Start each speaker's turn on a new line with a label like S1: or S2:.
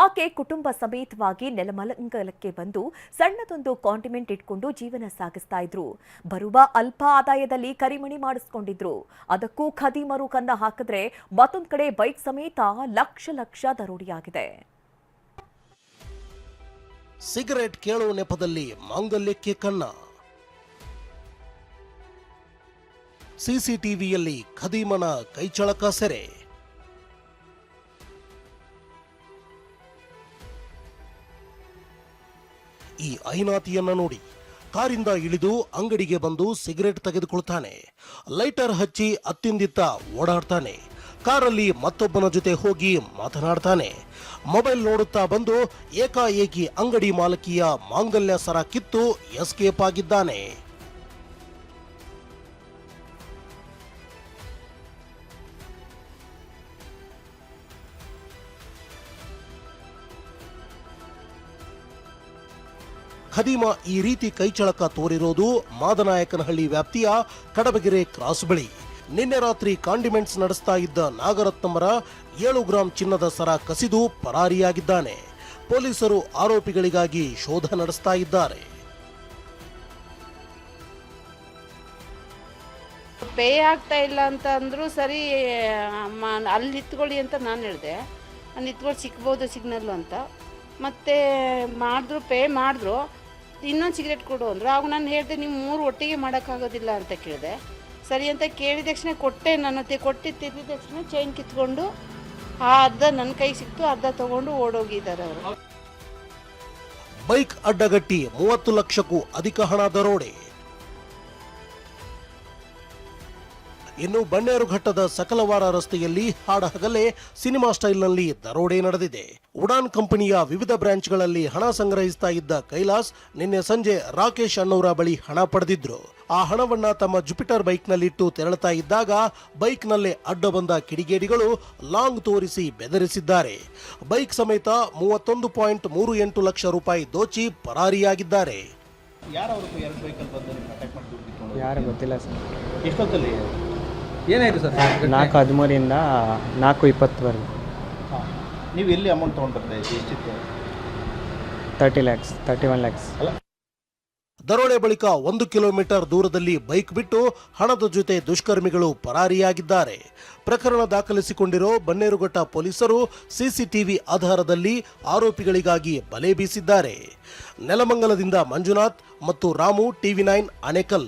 S1: ಆಕೆ ಕುಟುಂಬ ಸಮೇತವಾಗಿ ನೆಲಮಂಗಲಕ್ಕೆ ಬಂದು ಸಣ್ಣದೊಂದು ಕಾಂಟಿಮೆಂಟ್ ಇಟ್ಕೊಂಡು ಜೀವನ ಸಾಗಿಸ್ತಾ ಇದ್ರು. ಬರುವ ಅಲ್ಪ ಆದಾಯದಲ್ಲಿ ಕರಿಮಣಿ ಮಾಡಿಸ್ಕೊಂಡಿದ್ರು. ಅದಕ್ಕೂ ಖದೀಮರು ಕನ್ನ ಹಾಕಿದ್ರೆ ಮತ್ತೊಂದು ಕಡೆ ಬೈಕ್ ಸಮೇತ ಲಕ್ಷ ದರೋಡೆಯಾಗಿದೆ.
S2: ಸಿಗರೆಟ್ ಕೇಳೋ ನೆಪದಲ್ಲಿ ಮಾಂಗಲ್ಯಕ್ಕೆ ಕನ್ನ. ಸಿಸಿಟಿವಿಯಲ್ಲಿ ಖದೀಮನ ಕೈಚಳಕ ಸೆರೆ. ಈ ಐನಾತಿಯನ್ನ ನೋಡಿ. ಕಾರಿಂದ ಇಳಿದು ಅಂಗಡಿಗೆ ಬಂದು ಸಿಗರೆಟ್ ತೆಗೆದುಕೊಳ್ತಾನೆ. ಲೈಟರ್ ಹಚ್ಚಿ ಅತ್ತಿಂದಿತ್ತ ಓಡಾಡ್ತಾನೆ. ಕಾರಲ್ಲಿ ಮತ್ತೊಬ್ಬನ ಜೊತೆ ಹೋಗಿ ಮಾತನಾಡ್ತಾನೆ. ಮೊಬೈಲ್ ನೋಡುತ್ತಾ ಬಂದು ಏಕಾಏಕಿ ಅಂಗಡಿ ಮಾಲಕಿಯ ಮಾಂಗಲ್ಯ ಸರ ಕಿತ್ತು ಎಸ್ಕೇಪ್ ಆಗಿದ್ದಾನೆ. ಖದೀಮ ಈ ರೀತಿ ಕೈಚಳಕ ತೋರಿರೋದು ಮಾದನಾಯಕನಹಳ್ಳಿ ವ್ಯಾಪ್ತಿಯ ಕಡಬಗೆರೆ ಕ್ರಾಸ್ ಬಳಿ. ನಿನ್ನೆ ರಾತ್ರಿ ಕಾಂಡಿಮೆಂಟ್ಸ್ ನಡೆಸ್ತಾ ಇದ್ದ ನಾಗರತ್ನಮರ 7 ಗ್ರಾಂ ಚಿನ್ನದ ಸರ ಕಸಿದು ಪರಾರಿಯಾಗಿದ್ದಾನೆ. ಪೊಲೀಸರು ಆರೋಪಿಗಳಿಗಾಗಿ ಶೋಧ ನಡೆಸ್ತಾ ಇದ್ದಾರೆ.
S3: ಪೇ ಆಗ್ತಾ ಇಲ್ಲ ಅಂತ ಅಂದ್ರು ಸರಿ, ಅಲ್ಲಿ ನಿಂತ್ಕೊಳ್ಳಿ ಅಂತ ನಾನು ಹೇಳಿದೆ. ನಿಂತ್ಕೊಂಡು ಸಿಗ್ಬೋದು ಸಿಗ್ನಲ್ಲು ಅಂತ. ಮತ್ತೆ ಮಾಡಿದ್ರು, ಪೇ ಮಾಡಿದ್ರು. ಇನ್ನೊಂದು ಸಿಗರೇಟ್ ಕೊಡು ಅಂದರು. ಆಗ ನಾನು ಹೇಳಿದೆ, ನೀವು 3 ಒಟ್ಟಿಗೆ ಮಾಡೋಕ್ಕಾಗೋದಿಲ್ಲ ಅಂತ ಕೇಳಿದೆ. ಸರಿ ಅಂತ ಕೇಳಿದ ತಕ್ಷಣ ಕೊಟ್ಟೆ. ನನ್ನ ಕೊಟ್ಟು ತಿದ್ದಿದ ತಕ್ಷಣ ಚೈನ್ ಕಿತ್ಕೊಂಡು ಅರ್ಧ ನನ್ನ ಕೈಗೆ ಸಿಕ್ತು, ಅರ್ಧ ತಗೊಂಡು ಓಡೋಗಿದ್ದಾರೆ ಅವರು.
S2: ಬೈಕ್ ಅಡ್ಡಗಟ್ಟಿ 30 ಲಕ್ಷಕ್ಕೂ ಅಧಿಕ ಹಣ ದರೋಡೆ. ಇನ್ನು ಬನ್ನೇರುಘಟ್ಟದ ಸಕಲವಾರ ರಸ್ತೆಯಲ್ಲಿ ಹಾಡಹಗಲೇ ಸಿನಿಮಾ ಸ್ಟೈಲ್ನಲ್ಲಿ ದರೋಡೆ ನಡೆದಿದೆ. ಉಡಾನ್ ಕಂಪನಿಯ ವಿವಿಧ ಬ್ರಾಂಚ್ಗಳಲ್ಲಿ ಹಣ ಸಂಗ್ರಹಿಸ್ತಾ ಇದ್ದ ಕೈಲಾಸ್ ನಿನ್ನೆ ಸಂಜೆ ರಾಕೇಶ್ ಅನ್ನೋರ ಬಳಿ ಹಣ ಪಡೆದಿದ್ರು. ಆ ಹಣವನ್ನ ತಮ್ಮ ಜುಪಿಟರ್ ಬೈಕ್ನಲ್ಲಿಟ್ಟು ತೆರಳುತ್ತಾ ಇದ್ದಾಗ ಬೈಕ್ನಲ್ಲೇ ಅಡ್ಡ ಬಂದ ಕಿಡಿಗೇಡಿಗಳು ಲಾಂಗ್ ತೋರಿಸಿ ಬೆದರಿಸಿದ್ದಾರೆ. ಬೈಕ್ ಸಮೇತ 31.38 ಲಕ್ಷ ರೂಪಾಯಿ ದೋಚಿ ಪರಾರಿಯಾಗಿದ್ದಾರೆ.
S4: ಯಾರು ಗೊತ್ತಿಲ್ಲ ಸರ್.
S5: ಎಷ್ಟೊತ್ತಲ್ಲಿ ಏನಾಯಿತು ಸರ್?
S4: 4:13 4:20ವರೆಗೆ.
S5: ನೀವು ಎಲ್ಲಿ ಅಮೌಂಟ್ ತೊಗೊಂಡ್ಬರ್ತಾ ಇದ್ದೀವಿ? ಎಷ್ಟಿತ್ತು?
S4: 31 lakhs.
S2: ದರೋಡೆ ಬಳಿಕ 1 ಕಿಲೋಮೀಟರ್ ದೂರದಲ್ಲಿ ಬೈಕ್ ಬಿಟ್ಟು ಹಣದ ಜೊತೆ ದುಷ್ಕರ್ಮಿಗಳು ಪರಾರಿಯಾಗಿದ್ದಾರೆ. ಪ್ರಕರಣ ದಾಖಲಿಸಿಕೊಂಡಿರೋ ಬನ್ನೇರುಘಟ್ಟ ಪೊಲೀಸರು ಸಿಸಿಟಿವಿ ಆಧಾರದಲ್ಲಿ ಆರೋಪಿಗಳಿಗಾಗಿ ಬಲೆ ಬೀಸಿದ್ದಾರೆ. ನೆಲಮಂಗಲದಿಂದ ಮಂಜುನಾಥ್ ಮತ್ತು ರಾಮು, TV9 ಆನೇಕಲ್.